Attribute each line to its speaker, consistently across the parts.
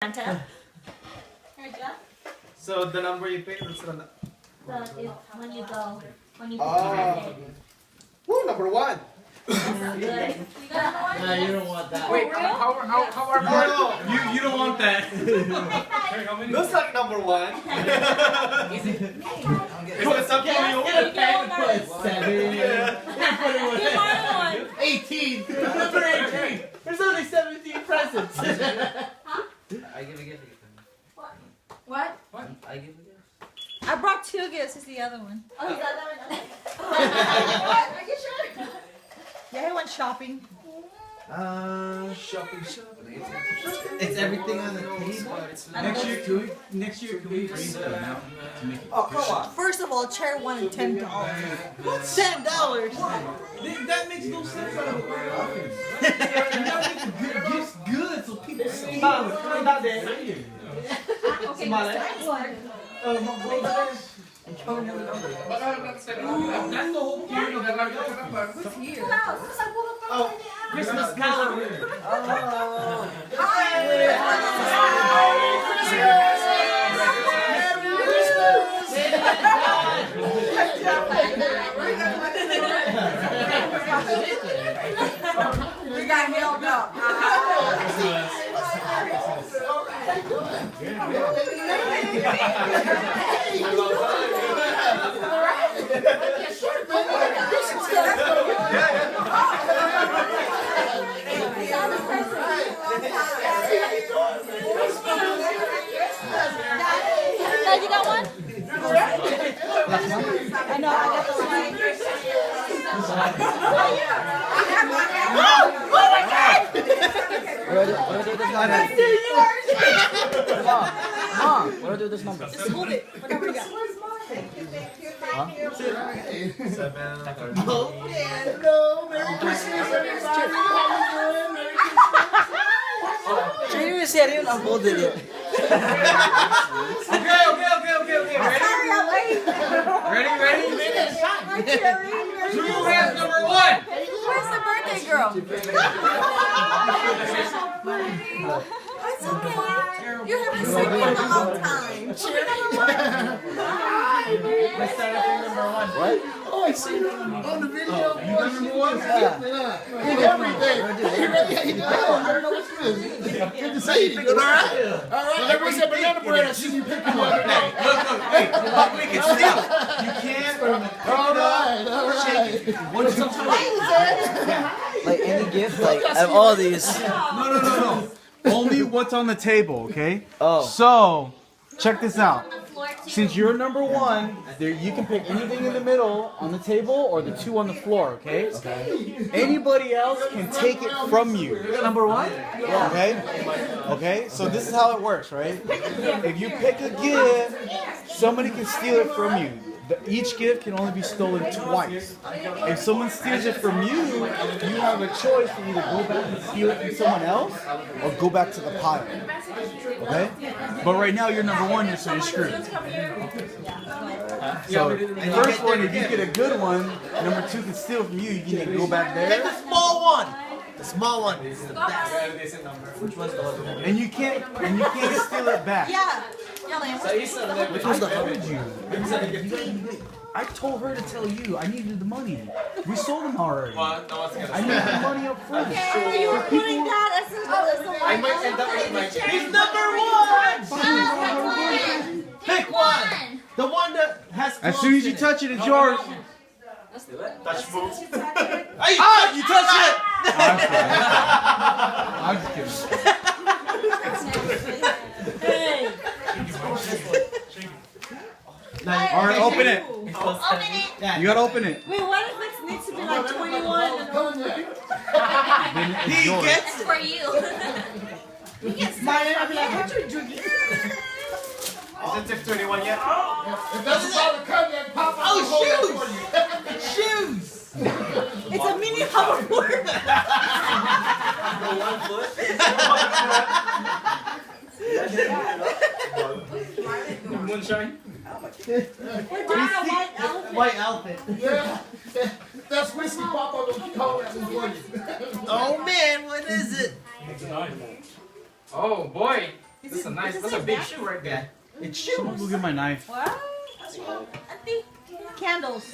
Speaker 1: Santa.
Speaker 2: So the number you pick, that's the
Speaker 1: When you go, when you
Speaker 2: Woo, number one.
Speaker 1: good.
Speaker 3: No, you don't want that.
Speaker 4: Wait, how are
Speaker 2: You don't want that. Looks like number one.
Speaker 4: Is it?
Speaker 2: Put something on you.
Speaker 3: Put 7. Put it with 18. Number 18. There's only 17 presents.
Speaker 4: I give a gift.
Speaker 5: What?
Speaker 4: I give a gift.
Speaker 5: I brought 2 gifts. Is the other one?
Speaker 1: Oh, you got that one?
Speaker 5: Are you sure? Yeah, I went shopping.
Speaker 4: Shopping.
Speaker 3: It's everything on the table.
Speaker 6: Next year, can we raise the amount to make it?
Speaker 4: Oh, come on.
Speaker 5: First of all, chair wanted $10. $10.
Speaker 6: That makes no sense out of the way. You gotta make the gifts good so people see.
Speaker 5: Okay,
Speaker 3: Smile.
Speaker 5: next one.
Speaker 6: That's the whole point of
Speaker 5: Who's here?
Speaker 3: Oh, Christmas color.
Speaker 5: We got held up.
Speaker 1: Dad, you got one?
Speaker 5: I know, I got the one.
Speaker 3: Mom, what do I do with this number?
Speaker 5: Just hold it. Whatever you got.
Speaker 3: Trader is here, I'm holding it.
Speaker 2: Okay.
Speaker 5: Sorry, I'm late.
Speaker 2: Ready?
Speaker 5: Hi, Cherry.
Speaker 2: Who has number one?
Speaker 5: Where's the birthday girl? It's okay. You haven't seen me in a long time. Cherry.
Speaker 3: Let's start off with number 1. What?
Speaker 7: Oh, I see you on the video. You got number one?
Speaker 3: Yeah.
Speaker 7: Did everything. You ready? I don't know what you is. Good to see you. You good, all right? All right. Everybody said banana bread. I seen you picking the other day.
Speaker 2: Look, hey, we can steal it. You can't.
Speaker 7: All right.
Speaker 3: Like any gift, like out of all these.
Speaker 6: No. Only what's on the table, okay?
Speaker 3: Oh.
Speaker 6: So, check this out.
Speaker 1: On the floor too.
Speaker 6: Since you're number one, there you can pick anything in the middle on the table or the 2 on the floor, okay? Anybody else can take it from you.
Speaker 3: Number 1?
Speaker 6: Okay? Okay? So this is how it works, right? If you pick a gift, somebody can steal it from you. Each gift can only be stolen twice. If someone steals it from you, you have a choice to either go back and steal it from someone else or go back to the pile. Okay? But right now you're number one, so you're screwed. So first one, if you get a good one, number 2 can steal from you, you can go back
Speaker 3: Take
Speaker 6: there.
Speaker 3: the small one. The small one is the best.
Speaker 4: Which one's the other one?
Speaker 6: And you can't steal it back.
Speaker 5: Yeah. Yeah, Lamb.
Speaker 3: Which one's the
Speaker 6: told you. I told her to tell you. I needed the money. We sold them already. I needed the money up front.
Speaker 5: Okay, you were putting that as a
Speaker 2: I might end up with my.
Speaker 3: He's number 1! Pick one! The one that has
Speaker 6: As soon as you touch it, it's yours.
Speaker 2: Touch food.
Speaker 3: Ah! You touched it!
Speaker 6: I'm just kidding.
Speaker 5: Hey.
Speaker 6: Alright, open it.
Speaker 1: Open it.
Speaker 6: You gotta open it.
Speaker 5: Wait, what if it needs to be like 21 and older?
Speaker 6: Then it's
Speaker 3: He
Speaker 6: yours.
Speaker 3: gets
Speaker 1: That's
Speaker 3: it!
Speaker 1: for you. You get
Speaker 5: Mine, I'll be like, what you drinking?
Speaker 2: Isn't it 21 yet?
Speaker 7: If that's about to come, then pop out the whole for you.
Speaker 3: Shoes!
Speaker 5: It's a mini hoverboard.
Speaker 2: Moonshine?
Speaker 5: We're doing a white elephant.
Speaker 3: White outfit.
Speaker 7: Yeah. That's whiskey pop on the call that for you.
Speaker 3: Oh man, what is it?
Speaker 4: Oh boy.
Speaker 3: That's a nice, that's a big shoe right there. It's
Speaker 6: Someone go get my knife.
Speaker 1: What? Auntie, candles.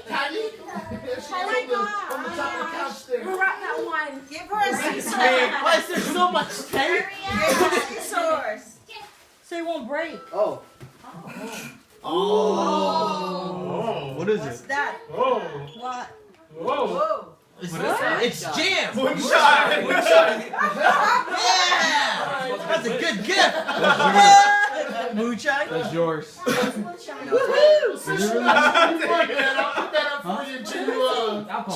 Speaker 7: Kylie? She's on the top of the couch there.
Speaker 5: Who wrapped that one? Give her a scissors.
Speaker 3: Hey, why is there so much tape?
Speaker 5: Give her scissors.
Speaker 1: So it won't break.
Speaker 3: Oh.
Speaker 2: Oh.
Speaker 6: What is
Speaker 5: What's
Speaker 6: it?
Speaker 5: that?
Speaker 2: Whoa.
Speaker 5: What?
Speaker 2: Whoa.
Speaker 5: Whoa.
Speaker 3: It's jam.
Speaker 2: Moonshine. Moonshine.
Speaker 3: Yeah. That's a good gift. Moonshine.
Speaker 6: That's yours.
Speaker 7: Woohoo! You like that? I'll put that up for you to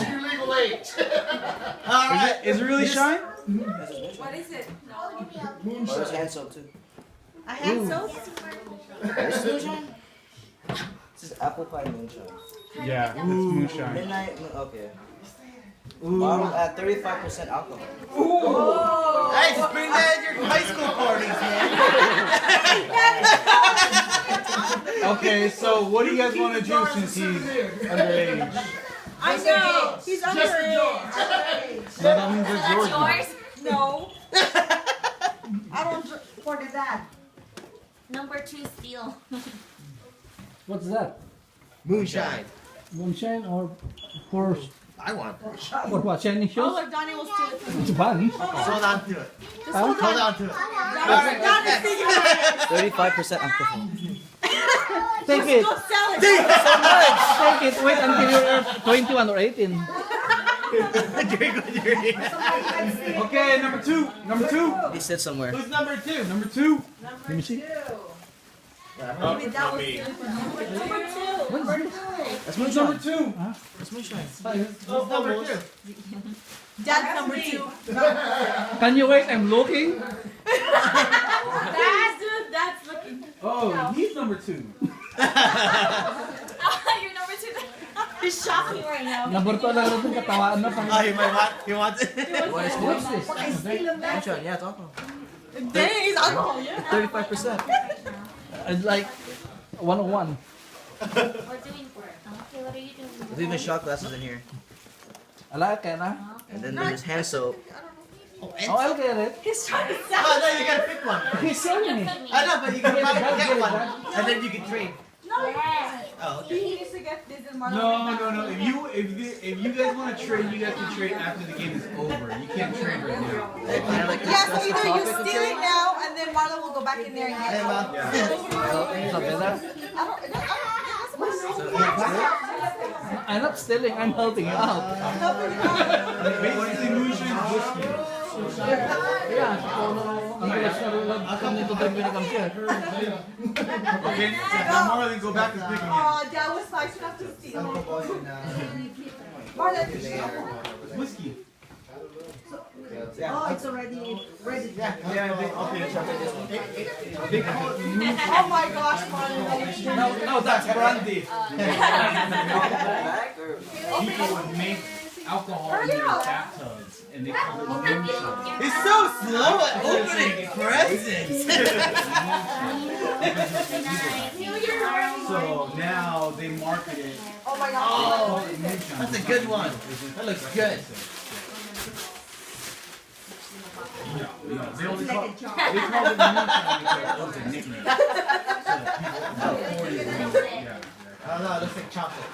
Speaker 7: your legal age.
Speaker 3: All right.
Speaker 6: Is it really shine?
Speaker 5: What is it?
Speaker 7: Moonshine.
Speaker 4: hand soap too.
Speaker 5: A hand soap?
Speaker 4: This is moonshine? This is apple pie moonshine.
Speaker 6: Yeah, it's moonshine.
Speaker 4: Midnight, okay. Bottle at 35% alcohol.
Speaker 3: Hey, just bring that at your high school parties, man.
Speaker 6: Okay, so what do you guys want to do since he's underage?
Speaker 5: I know. He's underage.
Speaker 6: So that means it's yours.
Speaker 5: No. I don't for the dad.
Speaker 1: Number 2 steal.
Speaker 8: What's that?
Speaker 3: Moonshine.
Speaker 8: Moonshine or for
Speaker 3: I want.
Speaker 8: what? Chinese
Speaker 5: Oh,
Speaker 8: shows?
Speaker 5: look, Donnie will steal it from
Speaker 8: It's fun.
Speaker 3: Hold on to it.
Speaker 5: Just hold
Speaker 3: Hold
Speaker 5: on.
Speaker 3: on to it.
Speaker 5: Donnie's stealing it.
Speaker 4: 35% alcohol.
Speaker 8: Take it.
Speaker 5: Go sell it.
Speaker 8: Take it. Wait until you're 21 or 18.
Speaker 6: Okay, number 2. Number 2.
Speaker 4: He said somewhere.
Speaker 3: Who's number 2?
Speaker 6: Number 2.
Speaker 8: Let me see.
Speaker 2: Oh, not me.
Speaker 4: That's
Speaker 6: Who's
Speaker 4: moonshine.
Speaker 6: number 2?
Speaker 4: That's moonshine.
Speaker 3: Who's number 2?
Speaker 5: Dad's number 2.
Speaker 8: Can you wait? I'm looking.
Speaker 5: That's looking.
Speaker 6: Oh, he's number 2.
Speaker 1: You're number 2.
Speaker 5: He's shocking right now.
Speaker 8: Number 2 lang rin katawaan na.
Speaker 3: Oh, he might want. He wants it.
Speaker 4: What is
Speaker 8: What's this?
Speaker 4: moonshine? Yeah, it's alcohol.
Speaker 5: Dang, he's alcohol. Yeah.
Speaker 4: 35%.
Speaker 8: I'd like 101.
Speaker 1: We're doing. Okay, what are you doing?
Speaker 4: There's even shot glasses in here.
Speaker 8: I like it, huh?
Speaker 4: And then there's hand soap.
Speaker 8: Oh, I'll get it.
Speaker 5: He's trying to sell
Speaker 3: Oh, no, you gotta pick one.
Speaker 8: He's selling it.
Speaker 3: I know, but you can probably get one. And then you can trade.
Speaker 1: Yes.
Speaker 3: Oh, okay.
Speaker 5: He needs to get this in Marlon.
Speaker 6: No. If you guys want to trade, you guys can trade after the game is over. You can't trade right now.
Speaker 4: Can I like
Speaker 5: Yeah, so
Speaker 4: discuss the
Speaker 5: either you
Speaker 4: topic?
Speaker 5: steal it now and then Marlon will go back in there and get it.
Speaker 8: I'm not stealing. I'm helping you out.
Speaker 6: Basically, moonshine is whiskey.
Speaker 8: Yeah. Ang gulas na rin lang nito drink when it comes here.
Speaker 6: Okay, now Marlon, go back to picking it.
Speaker 5: Oh, Dad was nice enough to steal. Marlon,
Speaker 6: Whiskey.
Speaker 5: oh, it's already ready. Oh my gosh, Marlon.
Speaker 6: No, that's brandy.
Speaker 2: People would make alcohol in their bathtubs, and they call it moonshine.
Speaker 3: He's so slow at opening presents.
Speaker 6: So now they market it.
Speaker 5: Oh my gosh.
Speaker 3: Oh,
Speaker 6: Moonshine.
Speaker 3: that's a good one. That looks good.
Speaker 6: They only call it moonshine because of the nickname.
Speaker 3: I don't know, it looks like chocolate.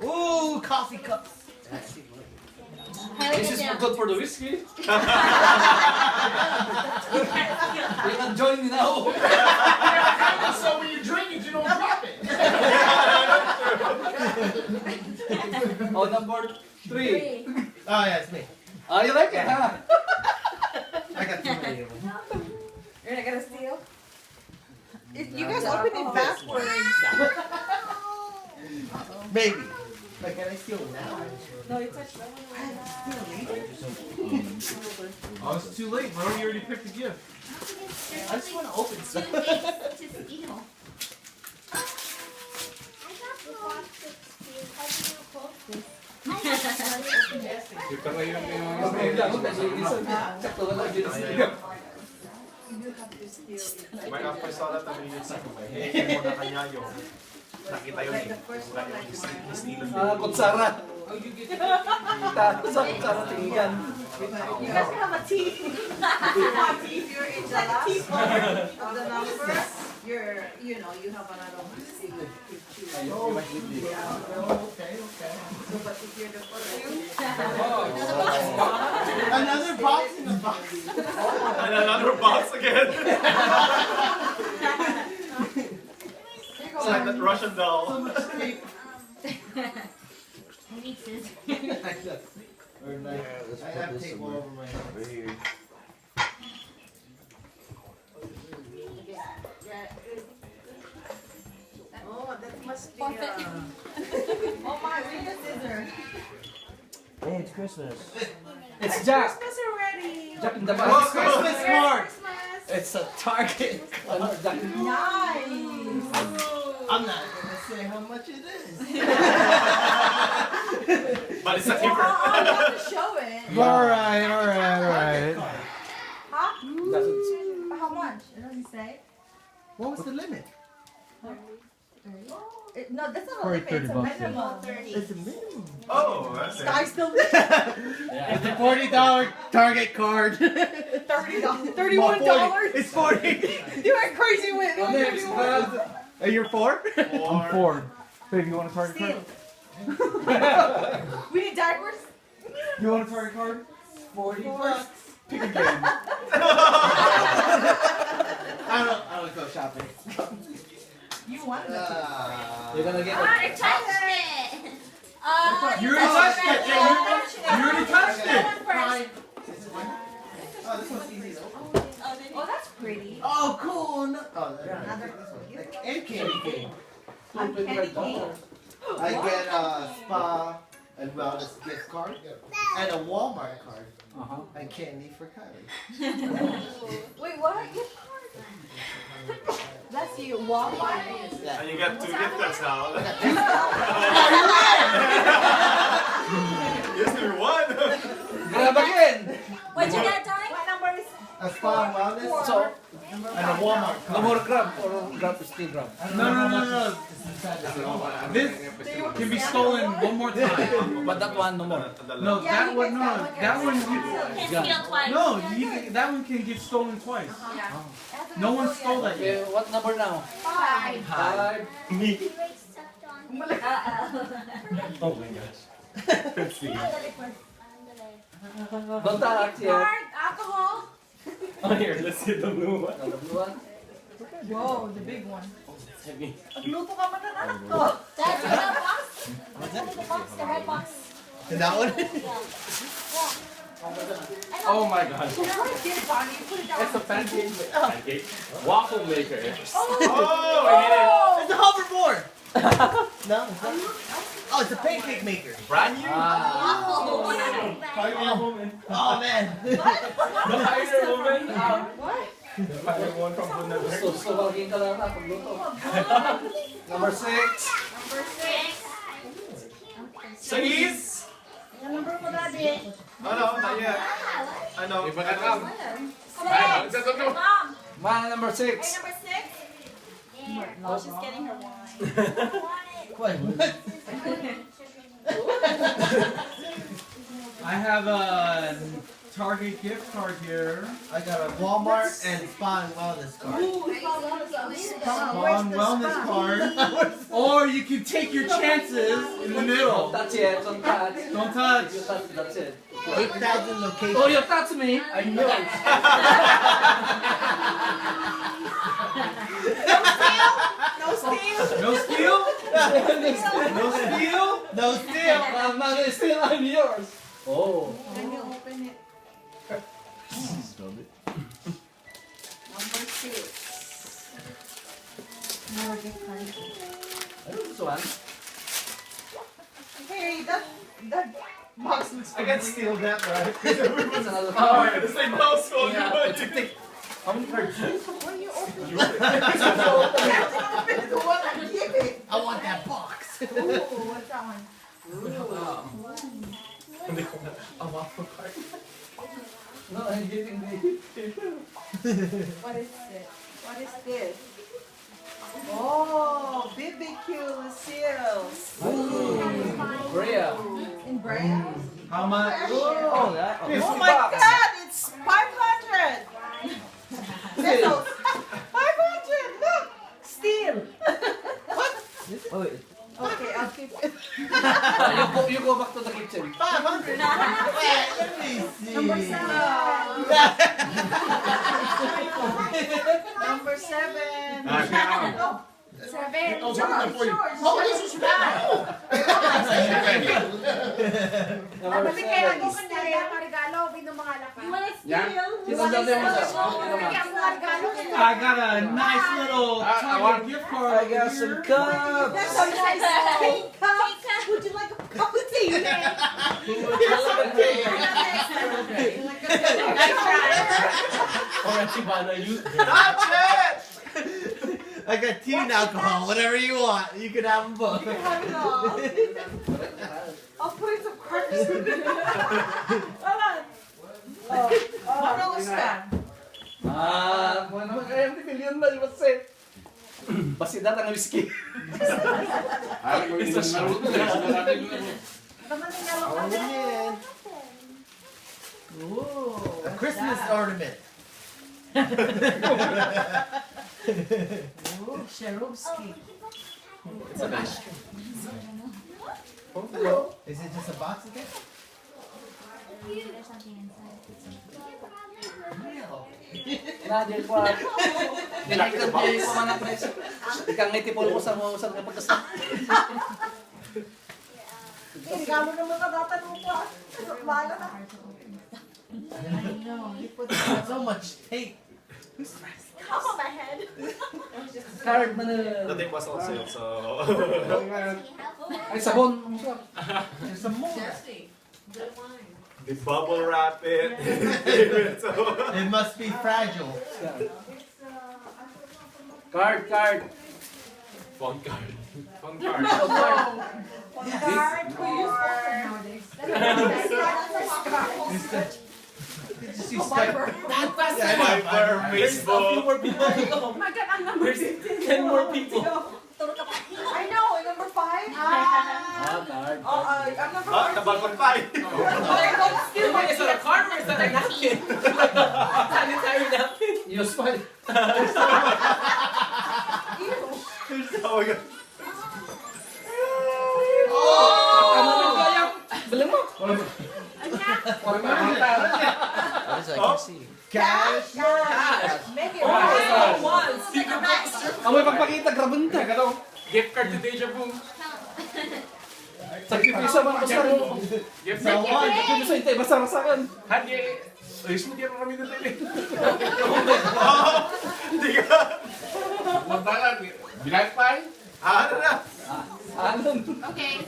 Speaker 3: Ooh, coffee cups.
Speaker 1: This is
Speaker 4: good for the whiskey.
Speaker 3: You can join me now.
Speaker 7: So when you drink it, you don't drop it.
Speaker 4: Oh, number 3.
Speaker 3: Oh, yeah, it's me.
Speaker 4: Oh, you like it, huh?
Speaker 3: I got too many of them.
Speaker 5: You're not gonna steal? If you guys open it backwards.
Speaker 3: Maybe. But can I steal now?
Speaker 5: No, it's a
Speaker 6: Oh, it's too late, bro. You already picked the gift.
Speaker 3: I just want to open
Speaker 1: To
Speaker 3: stuff.
Speaker 1: steal.
Speaker 2: May apoy sa lahat ng minutes ako. Hindi mo na kanya yun.
Speaker 9: Nakita yun eh.
Speaker 3: Kutsara. Tapos sa kutsara tingigan.
Speaker 5: You guys have a teeth. If you're in the last part of the numbers, you know, you have another one. See if you.
Speaker 7: Okay.
Speaker 5: So, but if you're the first few,
Speaker 3: Another box in the box.
Speaker 9: And another box again. It's like that Russian doll.
Speaker 3: So much tape.
Speaker 1: Who needs scissors?
Speaker 3: Or knife. I have tape all over my head.
Speaker 4: Right here.
Speaker 5: oh, that must be. Oh my, we need a scissor.
Speaker 4: Hey, it's Christmas.
Speaker 3: It's Jack.
Speaker 5: Christmas already.
Speaker 3: Jack in the
Speaker 9: Oh,
Speaker 3: box. Christmas
Speaker 5: Merry
Speaker 3: card.
Speaker 5: Christmas.
Speaker 3: It's a Target. Jack.
Speaker 5: Nice.
Speaker 3: I'm not gonna say how much it is.
Speaker 9: But it's a
Speaker 5: Well,
Speaker 9: keeper.
Speaker 5: I'll have to show it.
Speaker 6: Alright.
Speaker 5: Huh?
Speaker 3: Doesn't.
Speaker 5: How much? It doesn't say.
Speaker 3: What was the limit?
Speaker 5: No, that's not a
Speaker 6: Probably
Speaker 5: limit. It's a
Speaker 6: 30 bucks,
Speaker 5: minimum.
Speaker 3: It's a minimum.
Speaker 9: Oh, that's it.
Speaker 5: Sky's still
Speaker 3: It's a $40 Target card.
Speaker 5: $30.
Speaker 3: Well,
Speaker 5: $31.
Speaker 3: It's 40.
Speaker 5: You went crazy with it.
Speaker 3: Next, you're 4?
Speaker 6: I'm 4. Babe, you want a target card?
Speaker 5: Steal. We need diapers.
Speaker 6: You want a target card?
Speaker 3: 40
Speaker 5: bucks.
Speaker 6: Pick a game.
Speaker 3: I don't go shopping.
Speaker 5: You want it.
Speaker 3: You're gonna get
Speaker 1: I touched it!
Speaker 6: You already touched it, Jay. You already touched it.
Speaker 3: Fine. Oh, this one's easy though.
Speaker 5: Oh, that's pretty.
Speaker 3: Oh, cool. No. Oh,
Speaker 5: Another.
Speaker 3: and candy cane.
Speaker 5: A candy cane.
Speaker 3: I get a spa and wellness gift card and a Walmart card and candy for Kylie.
Speaker 5: Wait, what? Gift card? That's you. Walmart.
Speaker 9: And you get 2 gift cards now. Used to be 1.
Speaker 3: Grab again.
Speaker 1: What'd you get, darling?
Speaker 5: What number is?
Speaker 3: A spa and wellness. So, and a Walmart card.
Speaker 8: No more grab or grab is still grab.
Speaker 6: No. This can be stolen one more time.
Speaker 8: But that one no more.
Speaker 6: No,
Speaker 5: Yeah,
Speaker 6: that
Speaker 5: you
Speaker 6: one,
Speaker 5: get
Speaker 6: no.
Speaker 5: that one.
Speaker 6: That one,
Speaker 1: Can steal twice.
Speaker 6: no, that one can get stolen twice. No one stole that
Speaker 8: Okay,
Speaker 6: yet.
Speaker 8: what number now?
Speaker 5: 5.
Speaker 8: 5.
Speaker 2: Oh my gosh. Let's see.
Speaker 8: Don't touch yet.
Speaker 5: Card, alcohol.
Speaker 2: Oh, here, let's see the blue one.
Speaker 8: The blue one.
Speaker 5: Whoa, the big one.
Speaker 2: It's heavy.
Speaker 5: Luto ka man ng anak ko.
Speaker 1: That's the box. The box, the red box.
Speaker 3: That one?
Speaker 2: Oh my gosh.
Speaker 5: What did it, Bonnie? You put it down.
Speaker 2: It's a pancake waffle maker.
Speaker 9: Oh, I
Speaker 3: It's a hoverboard. No, it's not. Oh, it's a pancake maker.
Speaker 9: get it. Brand new.
Speaker 5: Oh,
Speaker 2: Fire woman.
Speaker 3: Oh man.
Speaker 2: The fire woman.
Speaker 5: what?
Speaker 2: The fire one from Bundaberg.
Speaker 8: So bagay ka lang pag luto. Number 6.
Speaker 1: Number 6.
Speaker 9: Cheese.
Speaker 1: Yung number mo, Daddy.
Speaker 9: Ano, not yet. Ano?
Speaker 1: Mom.
Speaker 8: Man number 6.
Speaker 5: Number 6? Oh, she's getting her wine.
Speaker 3: Wait, what?
Speaker 6: I have a Target gift card here.
Speaker 3: I got a Walmart and spa and wellness card.
Speaker 6: Spa and wellness card. Or you can take your chances in the middle.
Speaker 8: Touch it. Don't touch.
Speaker 6: Don't touch.
Speaker 8: You touch, that's it.
Speaker 3: 8,000 locations.
Speaker 8: Oh, you touch me. I know.
Speaker 5: No steal?
Speaker 6: No steal? No steal?
Speaker 3: No steal.
Speaker 8: Man, it's still I'm yours. Oh.
Speaker 5: Can you open it? Number 6. Another gift card.
Speaker 8: I know this one.
Speaker 5: Hey, that box looks
Speaker 3: I can steal that, right?
Speaker 8: It's another one.
Speaker 9: Oh, yeah, the same household.
Speaker 8: Yeah, tick. How many cards?
Speaker 5: When you open it, you have to open the one and keep it.
Speaker 3: I want that box.
Speaker 5: Ooh, what's that one?
Speaker 9: A waffle card.
Speaker 8: No, I'm giving the.
Speaker 5: What is it? What is this? Oh, BBQ Lucille's.
Speaker 8: Brea.
Speaker 5: In Brea?
Speaker 3: How much?
Speaker 4: Oh, that.
Speaker 5: Oh my God, it's 500 pesos. 500, look, steel.
Speaker 4: Oh, wait.
Speaker 5: Okay, I'll keep it.
Speaker 8: You go back to the kitchen.
Speaker 3: 500. Let me see.
Speaker 5: Number 7.
Speaker 1: Seven.
Speaker 7: Oh, this is now.
Speaker 1: Kasi kaya ako kanya mga regalo, binumahal ka. You wanna steal?
Speaker 8: You want to
Speaker 1: Kaya mga regalo.
Speaker 2: I got a nice little Target gift card.
Speaker 4: I got some cups.
Speaker 5: That's so nice. Pink cup. Would you like a cup of tea?
Speaker 3: Touch it! I got tea and alcohol, whatever you want. You can have them both.
Speaker 5: You have it all. I'll put in some crackers. Hold on. Ano gusto?
Speaker 8: Kung naman kaya yung million na, what's it? Pasidad ang whiskey.
Speaker 3: A Christmas ornament.
Speaker 5: Swarovski.
Speaker 3: Is it just a box again?
Speaker 1: There's something inside.
Speaker 8: Nadir ko. Pinakita mo yung mga price. Ikang itipol mo sa mga usap na pagkasa.
Speaker 5: Hindi ka mo naman natatanong ko. Malo na.
Speaker 3: So much tape.
Speaker 5: Come on my head.
Speaker 8: Card man
Speaker 9: The tape was on sale, so.
Speaker 8: Ay, sabon.
Speaker 3: There's some more.
Speaker 9: They bubble wrap it. So.
Speaker 3: It must be fragile.
Speaker 8: Card.
Speaker 9: Phone card. Phone card. Viber, Facebook.
Speaker 5: Oh my God, ang number 15.
Speaker 8: 10 more people.
Speaker 5: I know, number 5.
Speaker 8: Card.
Speaker 5: I'm number 5.
Speaker 9: Tabalkon 5.
Speaker 8: Is that a card or is that a napkin? Sanitary napkin. Use pa.
Speaker 9: Oh my God.
Speaker 8: Ano na kaya? Bilang mo. Parang makita.
Speaker 4: What is that? I can see.
Speaker 3: Cash.
Speaker 5: Make it right.
Speaker 8: Amoy pagpakita, grabunta.
Speaker 9: Gift card to Deja Vu.
Speaker 8: Sakripisa man ko sa mo.
Speaker 9: Gift
Speaker 3: So
Speaker 9: card.
Speaker 3: what?
Speaker 8: Kung sa hintay, basa-basakan.
Speaker 9: Hadi. Ayos mo kaya kami na tayo. Hindi ka. Magbalag. Bilang pa eh. Ano na?
Speaker 8: Anong?
Speaker 1: Okay.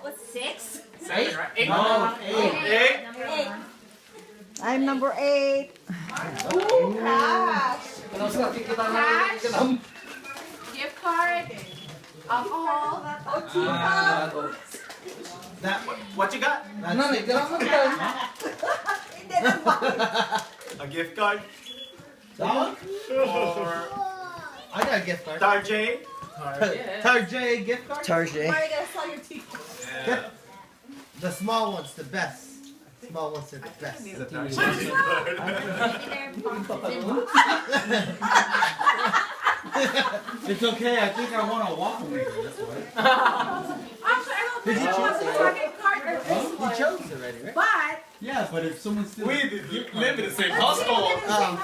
Speaker 1: What's 6?
Speaker 9: 8?
Speaker 3: No, 8.
Speaker 1: Number 8.
Speaker 5: I'm number 8. Ooh, cash.
Speaker 8: Ano sa kikita na
Speaker 1: Cash.
Speaker 8: kanam?
Speaker 1: Gift card. Alcohol.
Speaker 3: That,
Speaker 9: What you got?
Speaker 8: Ano na, ikaraman ka.
Speaker 5: Hindi na ba?
Speaker 9: A gift card?
Speaker 3: dog?
Speaker 9: Or
Speaker 3: I got a gift card.
Speaker 9: Tarjay?
Speaker 3: Tarjay gift card?
Speaker 4: Tarjay.
Speaker 5: Why are you gonna sell your teeth?
Speaker 9: Yeah.
Speaker 3: The small ones, the best. Small ones are the best.
Speaker 9: The Tarjay gift card.
Speaker 2: It's okay. I think I want a waffle maker. That's why.
Speaker 5: Actually, I don't think you chose the target card or this
Speaker 3: You
Speaker 5: one.
Speaker 3: chose already, right?
Speaker 5: But,
Speaker 2: Yeah, but if someone still
Speaker 9: We live in the same household.
Speaker 5: I don't know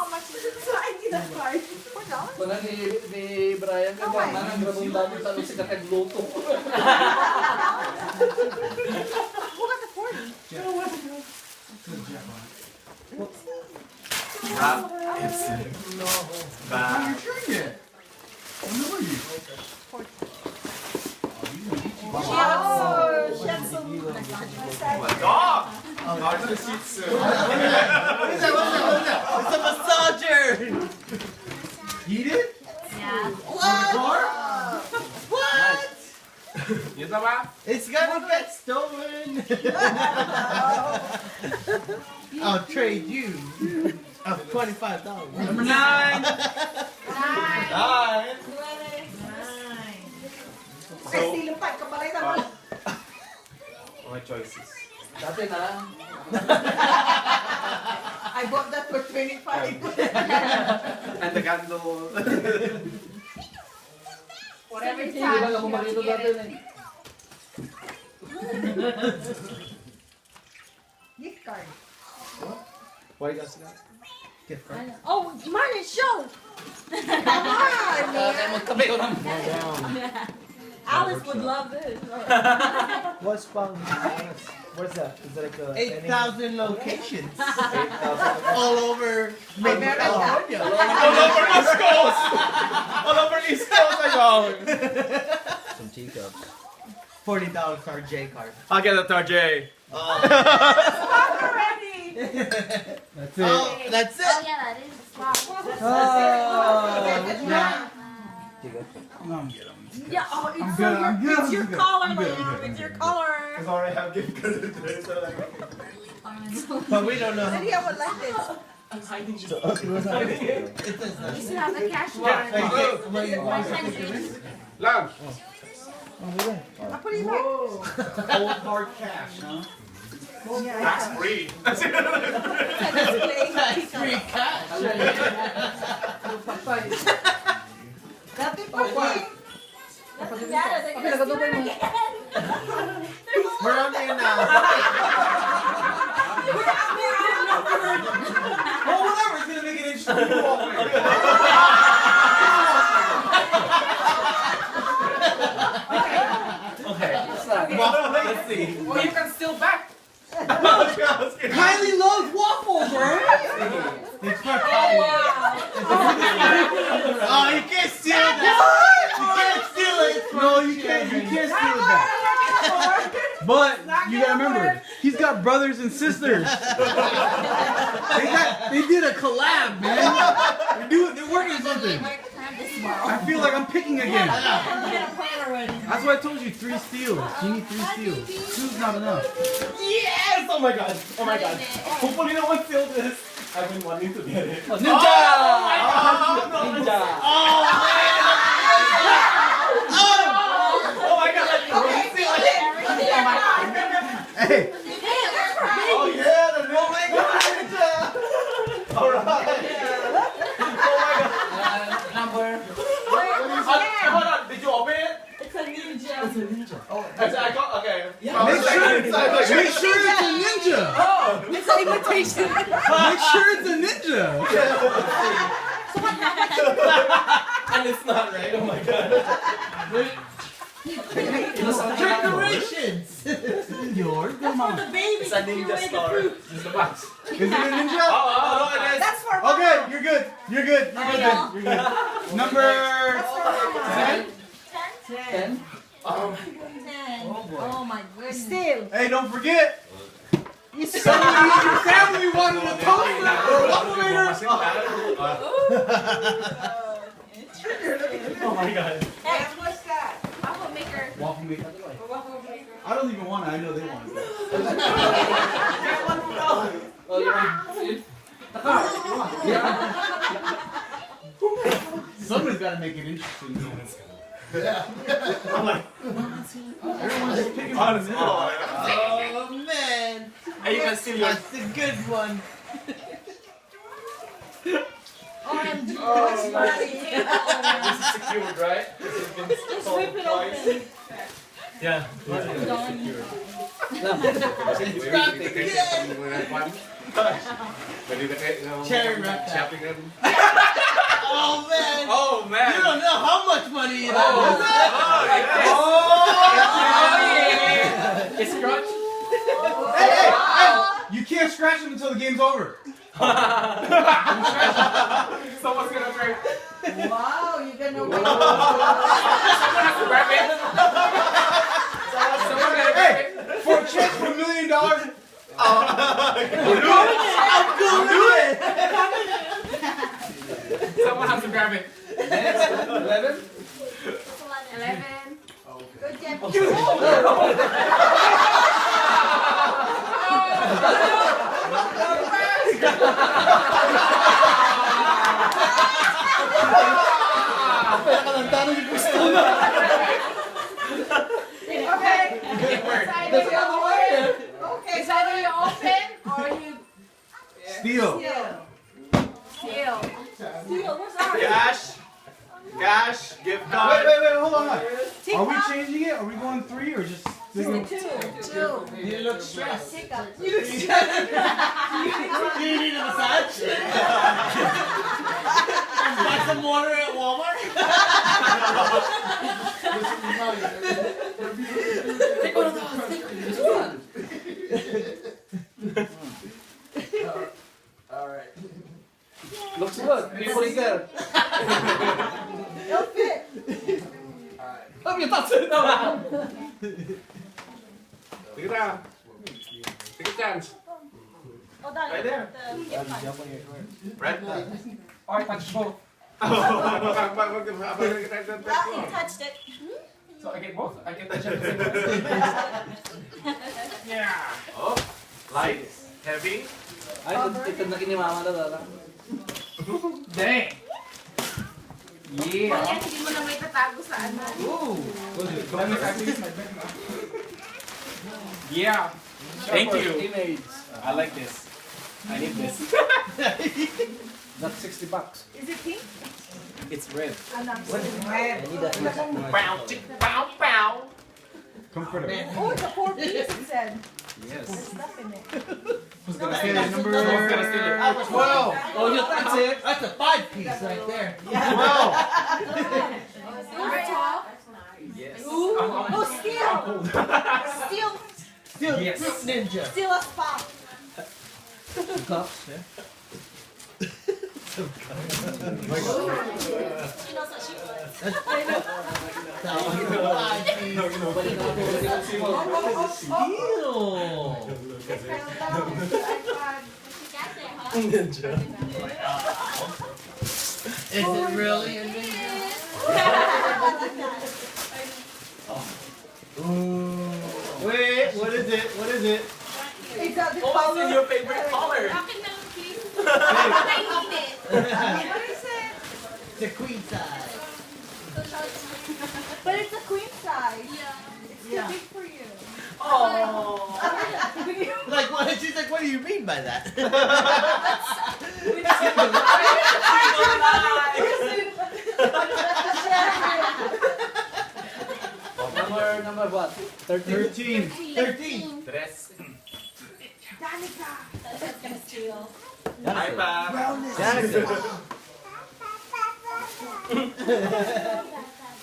Speaker 5: how much is it, so I need a card. $4?
Speaker 8: Wala ni Brian ka ba? Manang grabong dami sa si kakagluto.
Speaker 5: Who got the 40?
Speaker 9: Rap. It's bad.
Speaker 5: Oh, she had some.
Speaker 9: Dog! Hard to see soon.
Speaker 3: What is that? It's a massager! Heated?
Speaker 1: Yeah.
Speaker 3: What?
Speaker 9: Yun na ba?
Speaker 3: It's gonna get stolen! I'll trade you of $25.
Speaker 2: Number 9.
Speaker 3: Nine.
Speaker 5: Okay, silong pa. Kabalay naman.
Speaker 4: My choices.
Speaker 8: Dati na lang.
Speaker 5: I bought that for 25.
Speaker 4: And the candle.
Speaker 1: Whatever
Speaker 8: Hindi
Speaker 1: time.
Speaker 8: ba ako makito dati na eh.
Speaker 5: Gift card.
Speaker 6: Why does that? Gift card.
Speaker 1: Oh, Martin, show!
Speaker 5: Come on,
Speaker 8: Kaya magtabi ko ng...
Speaker 1: Alice would love this.
Speaker 6: What's pang? What's that? Is that like a
Speaker 3: 8,000 locations
Speaker 6: 8,000.
Speaker 3: all over California.
Speaker 6: All over East Coast. All over East Coast. I go.
Speaker 4: Some teacups.
Speaker 3: $40 J card.
Speaker 6: I'll get a Tarjay.
Speaker 5: already.
Speaker 6: That's it.
Speaker 3: Oh, that's it.
Speaker 1: Oh, yeah, that is the spot.
Speaker 6: No, I'm good.
Speaker 1: Yeah, oh, it's
Speaker 6: I'm
Speaker 1: so
Speaker 6: good, I'm good,
Speaker 1: it's
Speaker 6: I'm
Speaker 1: your
Speaker 6: good.
Speaker 1: color,
Speaker 6: I'm good, I'm
Speaker 1: Liam.
Speaker 6: good,
Speaker 1: It's
Speaker 6: I'm
Speaker 1: your
Speaker 6: good.
Speaker 1: color.
Speaker 6: Because I already have gift cards today, so like.
Speaker 3: But we don't know how.
Speaker 5: Lydia would like this.
Speaker 1: You should have the cash one.
Speaker 9: Lunch.
Speaker 5: I'll put it back.
Speaker 6: Old hard cash, huh?
Speaker 9: Tax free.
Speaker 3: Free cash.
Speaker 5: Dati pa rin.
Speaker 3: We're on there now.
Speaker 6: Oh, whatever. It's gonna make it interesting.
Speaker 8: Okay.
Speaker 6: Let's see.
Speaker 9: Well, you can still back.
Speaker 6: Kylie loves waffles, right? It's for Kylie.
Speaker 3: Oh, you can't steal that. You can't steal it.
Speaker 6: No, you can't. You can't steal it back. But you gotta remember, he's got brothers and sisters. They did a collab, man. They're working something. I feel like I'm picking again. That's why I told you 3 steals. You need 3 steals. 2's not enough.
Speaker 3: Yes! Oh my god. Oh my god. Hopefully no one steals this. I've been wanting to get it.
Speaker 8: Ninja!
Speaker 3: Oh
Speaker 8: Ninja!
Speaker 3: my god.
Speaker 6: Hey,
Speaker 3: Oh yeah, the real mega ninja. Alright.
Speaker 8: Number.
Speaker 3: Hold on, did you open it?
Speaker 1: It's a ninja.
Speaker 3: I got, okay.
Speaker 6: make sure it's a ninja.
Speaker 1: It's an imitation.
Speaker 6: Make sure it's a ninja.
Speaker 3: And it's not right, oh my god. Decorations!
Speaker 6: Yours? Come on.
Speaker 1: The baby.
Speaker 4: It's a ninja star.
Speaker 9: This is the box.
Speaker 6: Is it a ninja?
Speaker 3: Oh, it is.
Speaker 5: That's for
Speaker 6: Okay, you're good. You're good. You're good. Then. You're good. Number
Speaker 8: 10.
Speaker 1: Oh my goodness.
Speaker 5: Still.
Speaker 6: Hey, don't forget. Somebody in your family wanted a toaster or a waffle maker.
Speaker 3: Oh my god.
Speaker 5: And what's that?
Speaker 1: Waffle maker.
Speaker 6: Waffle maker. I don't even want it. I know they want it.
Speaker 8: Oh, you want
Speaker 6: Somebody's got to make it interesting.
Speaker 3: I'm like,
Speaker 6: Everyone's just picking on his
Speaker 3: oh man.
Speaker 4: And you can steal your.
Speaker 3: That's a good one.
Speaker 1: OMG.
Speaker 4: This is secured, right? This has been
Speaker 1: Just
Speaker 4: sold
Speaker 1: rip it
Speaker 4: twice.
Speaker 1: open.
Speaker 4: Yeah.
Speaker 3: Cherry wrap that.
Speaker 9: Shopping them.
Speaker 3: Oh man.
Speaker 4: Oh man.
Speaker 3: You don't know how much money it is.
Speaker 8: It's scratch.
Speaker 6: Hey, you can't scratch them until the game's over.
Speaker 9: Someone's gonna drink.
Speaker 5: Wow, you're gonna win.
Speaker 9: Someone has to grab it. Someone's gonna grab it.
Speaker 6: For a check for $1 million.
Speaker 3: I'm gonna do it.
Speaker 9: Someone has to grab it.
Speaker 8: 11.
Speaker 1: 11.
Speaker 5: Good job.
Speaker 1: Okay. It's either you open or you
Speaker 6: Steal.
Speaker 1: steal.
Speaker 9: Cash, gift
Speaker 6: Wait,
Speaker 9: card.
Speaker 6: hold on. Are we changing it? Are we going 3 or just?
Speaker 1: Two.
Speaker 3: You look stressed.
Speaker 5: Take up.
Speaker 3: Do you need a massage? Buy some water at Walmart?
Speaker 8: Take one of those. This one.
Speaker 3: Alright.
Speaker 8: Looks good. People eat there.
Speaker 5: It'll fit.
Speaker 8: Oh, you touched it. No.
Speaker 9: Take it down. Take a chance. Right there. Right there.
Speaker 8: Oh, I touched both.
Speaker 5: He touched it.
Speaker 8: So I get both. I get the
Speaker 9: Yeah. Oh, light, heavy.
Speaker 8: Ay, ito na kinimama na lang.
Speaker 2: Dang. Yeah.
Speaker 1: Kaya hindi mo na may tatago sa ano.
Speaker 2: Yeah. Thank you.
Speaker 8: Teenage.
Speaker 2: I like this. I need this.
Speaker 8: That's $60.
Speaker 1: Is it pink?
Speaker 2: It's red.
Speaker 9: Bow, chick, bow, bow.
Speaker 6: Comfortable.
Speaker 5: Oh, it's a 4-piece, it said.
Speaker 2: Yes.
Speaker 5: There's stuff in it.
Speaker 6: Who's gonna steal it? Number
Speaker 2: Who's gonna steal it?
Speaker 6: 12.
Speaker 8: Oh, you that's it.
Speaker 3: That's a 5-piece right there.
Speaker 6: 12.
Speaker 1: Number 12?
Speaker 2: Yes.
Speaker 5: Oh, steal! Steal!
Speaker 3: Still,
Speaker 2: Yes.
Speaker 3: Fruit Ninja.
Speaker 5: Steal a spot.
Speaker 8: Cups, yeah.
Speaker 5: She knows what she wants.
Speaker 3: Is it really a ninja?
Speaker 6: Wait, what is it? What is it?
Speaker 5: Is that the
Speaker 9: What's
Speaker 5: color?
Speaker 9: your favorite color?
Speaker 1: What is it?
Speaker 3: The queen size.
Speaker 5: But it's a queen size. It's too
Speaker 3: Yeah.
Speaker 5: big for you.
Speaker 3: Oh. Like what? She's like, what do you mean by that?
Speaker 8: Number what? 13.
Speaker 3: 13.
Speaker 9: Dress.
Speaker 1: Danica.
Speaker 5: That's gonna steal.
Speaker 9: iPad.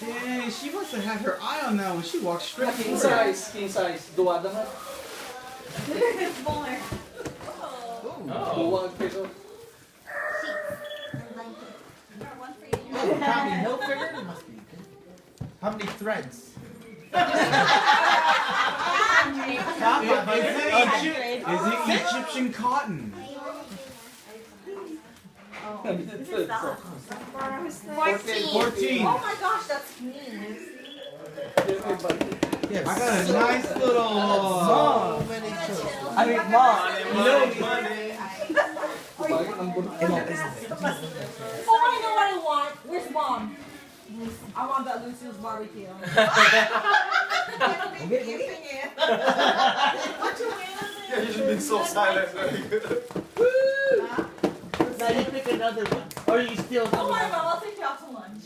Speaker 6: Dang, she must have had her eye on that one. She walked straight
Speaker 8: King
Speaker 6: for it.
Speaker 8: size. King size. Dua naman.
Speaker 5: Smaller.
Speaker 8: Dua peso.
Speaker 5: One for you.
Speaker 3: Oh, Tommy Hilfiger? It must be. How many threads?
Speaker 6: Is it Egyptian cotton?
Speaker 5: This is that.
Speaker 6: 14.
Speaker 5: Oh my gosh, that's mean.
Speaker 3: Yes.
Speaker 6: I got a nice little.
Speaker 3: So many children.
Speaker 4: I mean, Mom, you know,
Speaker 5: Oh, I know what I want. Where's Mom? I want that Lucille's barbecue.
Speaker 9: You've been so silent.
Speaker 3: Now you pick another one. Or you steal
Speaker 5: Don't
Speaker 3: something.
Speaker 5: worry, Mom. I'll take you out to lunch.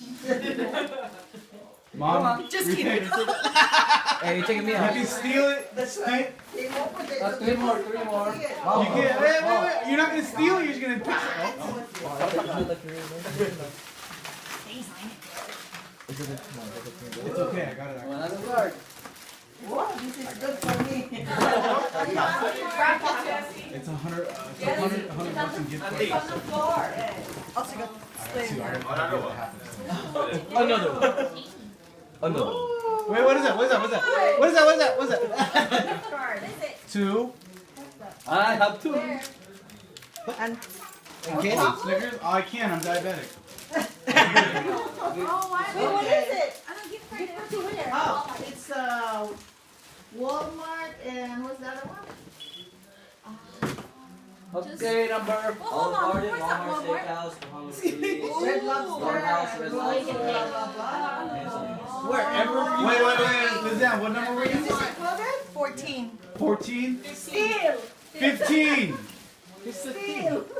Speaker 6: Mom,
Speaker 5: Just
Speaker 6: you
Speaker 5: kidding.
Speaker 4: hey, you're taking me
Speaker 6: You
Speaker 4: out.
Speaker 6: can steal it.
Speaker 8: Three more.
Speaker 6: You can, wait. You're not gonna steal it. You're just gonna pick it. It's okay. I got it.
Speaker 8: Another card.
Speaker 5: Wow, this is good for me.
Speaker 6: It's 100 bucks in gift card.
Speaker 5: It's on the floor. Also got
Speaker 4: Another one. Another one.
Speaker 6: Wait, what is that? What is that? What is that? What is that? What is that? What is that?
Speaker 5: card. Is it?
Speaker 6: 2.
Speaker 8: I have two.
Speaker 5: And
Speaker 6: Candy Snickers? Oh, I can't. I'm diabetic.
Speaker 1: Oh, why?
Speaker 5: wait, what is it?
Speaker 1: I don't get
Speaker 5: Gift card to where?
Speaker 1: Oh, it's Walmart and what's the other one?
Speaker 8: Okay, number.
Speaker 4: Olive Garden, Walmart Steakhouse, Bahamas Breeze,
Speaker 5: Red Lobster.
Speaker 4: Storehouse, Red Lobster.
Speaker 6: Wherever. Wait. Liz Ann, what number were you?
Speaker 1: 14.
Speaker 6: 14?
Speaker 1: Still.
Speaker 6: 15.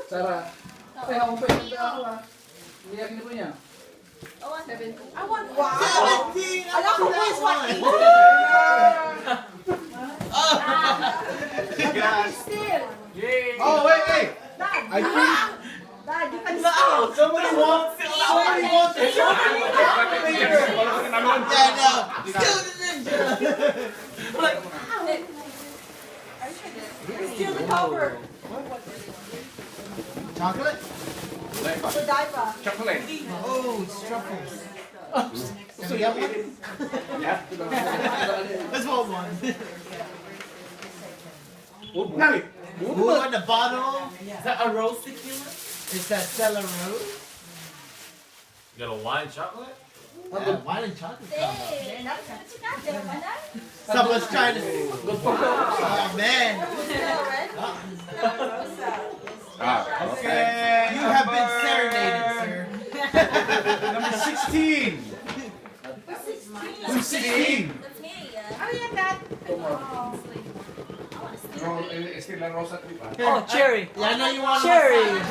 Speaker 8: Sarah. Ay, ako pa yung ako ah. Hindi yakin po niya.
Speaker 1: I want 17.
Speaker 3: Alam ko
Speaker 1: Who is what? Still.
Speaker 6: Oh, wait.
Speaker 1: Dad.
Speaker 6: I think
Speaker 1: Dad, you can still.
Speaker 6: somebody wants the
Speaker 1: Still the cover.
Speaker 3: Chocolate?
Speaker 1: The diaper.
Speaker 9: Chocolate.
Speaker 3: Oh, it's truffles.
Speaker 9: So yummy. Yeah.
Speaker 3: Let's hold one.
Speaker 9: Ooh,
Speaker 3: Who on the bottle?
Speaker 7: Is that a rose tequila?
Speaker 3: Is that Stella Rose?
Speaker 9: You got a wine chocolate?
Speaker 3: Yeah, wine and chocolate combo.
Speaker 1: Hey.
Speaker 3: Someone's trying to. Oh man.
Speaker 6: Okay.
Speaker 3: You have been serenaded, sir.
Speaker 6: Number 16. Who's 16?
Speaker 1: That's me. Oh, yeah, Dad.
Speaker 9: Es que la rosa tripa.
Speaker 4: Oh, cherry.
Speaker 3: Yeah, I know you want
Speaker 4: Cherry.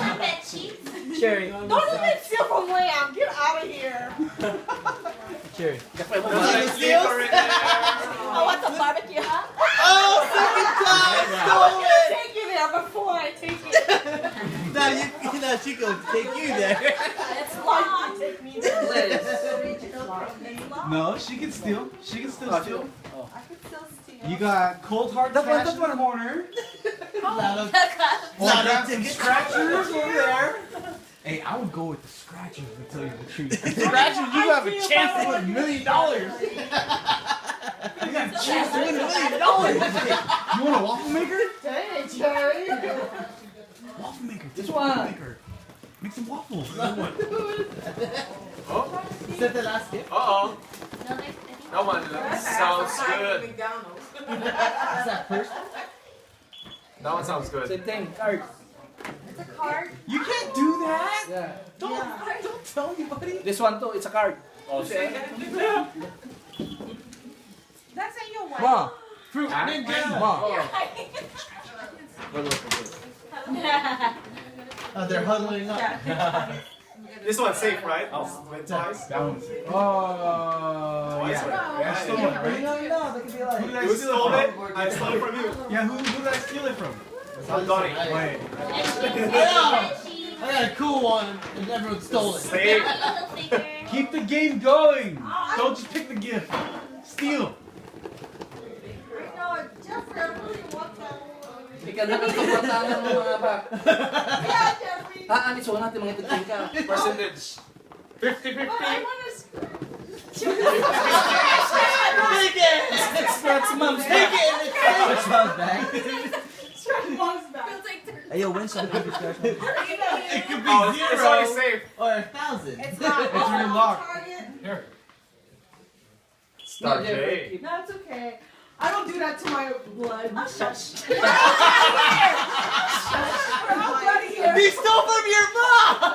Speaker 4: Cherry.
Speaker 1: Don't even steal from Lamb. Get out of here.
Speaker 4: Cherry.
Speaker 1: I want the barbecue.
Speaker 3: Oh, second time! Stole it!
Speaker 1: Take you there before I take you.
Speaker 3: No, Chico, take you there.
Speaker 1: It's long. Take me there.
Speaker 6: No, she can steal. She can still steal.
Speaker 5: I could still steal.
Speaker 6: You got cold hard cash in the corner.
Speaker 3: Lot of
Speaker 6: Got some
Speaker 3: tickets.
Speaker 6: scratchers over there. Hey, I would go with the scratchers to tell you the truth. The scratchers, you have a chance to win $1 million. You got a chance to win $1 million. You want a waffle maker?
Speaker 1: Hey, Jerry.
Speaker 6: Waffle maker.
Speaker 8: This
Speaker 6: waffle
Speaker 8: one.
Speaker 6: maker. Make some waffles.
Speaker 3: Is that the last gift?
Speaker 9: Uh-oh. That one sounds good.
Speaker 5: McDonald's.
Speaker 3: Is that first?
Speaker 9: That one sounds good.
Speaker 8: Same thing. Card.
Speaker 1: It's a card.
Speaker 6: You can't do that.
Speaker 8: Yeah.
Speaker 6: Don't tell anybody.
Speaker 8: This one too. It's a card.
Speaker 1: That's in your wife.
Speaker 4: Mom.
Speaker 6: Fruit ninja.
Speaker 4: Mom.
Speaker 3: Oh, they're huddling up.
Speaker 9: This one's safe, right? Went twice.
Speaker 6: That one's it. Oh, yeah. That's the one, right?
Speaker 4: No, that could be like.
Speaker 6: Who did I
Speaker 9: You
Speaker 6: steal
Speaker 9: stole
Speaker 6: it
Speaker 9: it. I stole it from you.
Speaker 6: from? Yeah, who did I steal it from?
Speaker 9: Donnie.
Speaker 6: Wait.
Speaker 3: I got a cool one, and everyone stole it.
Speaker 9: Safe.
Speaker 6: Keep the game going. Don't just pick the gift. Steal.
Speaker 1: No, Jeffrey, I really want that one.
Speaker 8: Ikaw na nagpapatangan ng mga bag.
Speaker 1: Yeah, Jeffrey.
Speaker 8: Anis mo natin mga titing ka.
Speaker 9: Percentage. 50-50.
Speaker 1: Oh, I want to
Speaker 3: Take it!
Speaker 8: Scratch mom's
Speaker 3: Take it in the trash!
Speaker 4: Smells bad.
Speaker 1: Scratch mom's back.
Speaker 4: Hey, yo, win some baby scratch.
Speaker 3: It could be
Speaker 9: Oh, it's already
Speaker 3: 0
Speaker 9: safe.
Speaker 3: or 1,000.
Speaker 1: It's not.
Speaker 6: It's already locked.
Speaker 1: Target.
Speaker 9: Start
Speaker 8: No, Jeffrey,
Speaker 9: J.
Speaker 8: keep-
Speaker 1: No, it's okay. I don't do that to my blood. Oh, shush. We're all bloody here.
Speaker 3: He stole from your mom!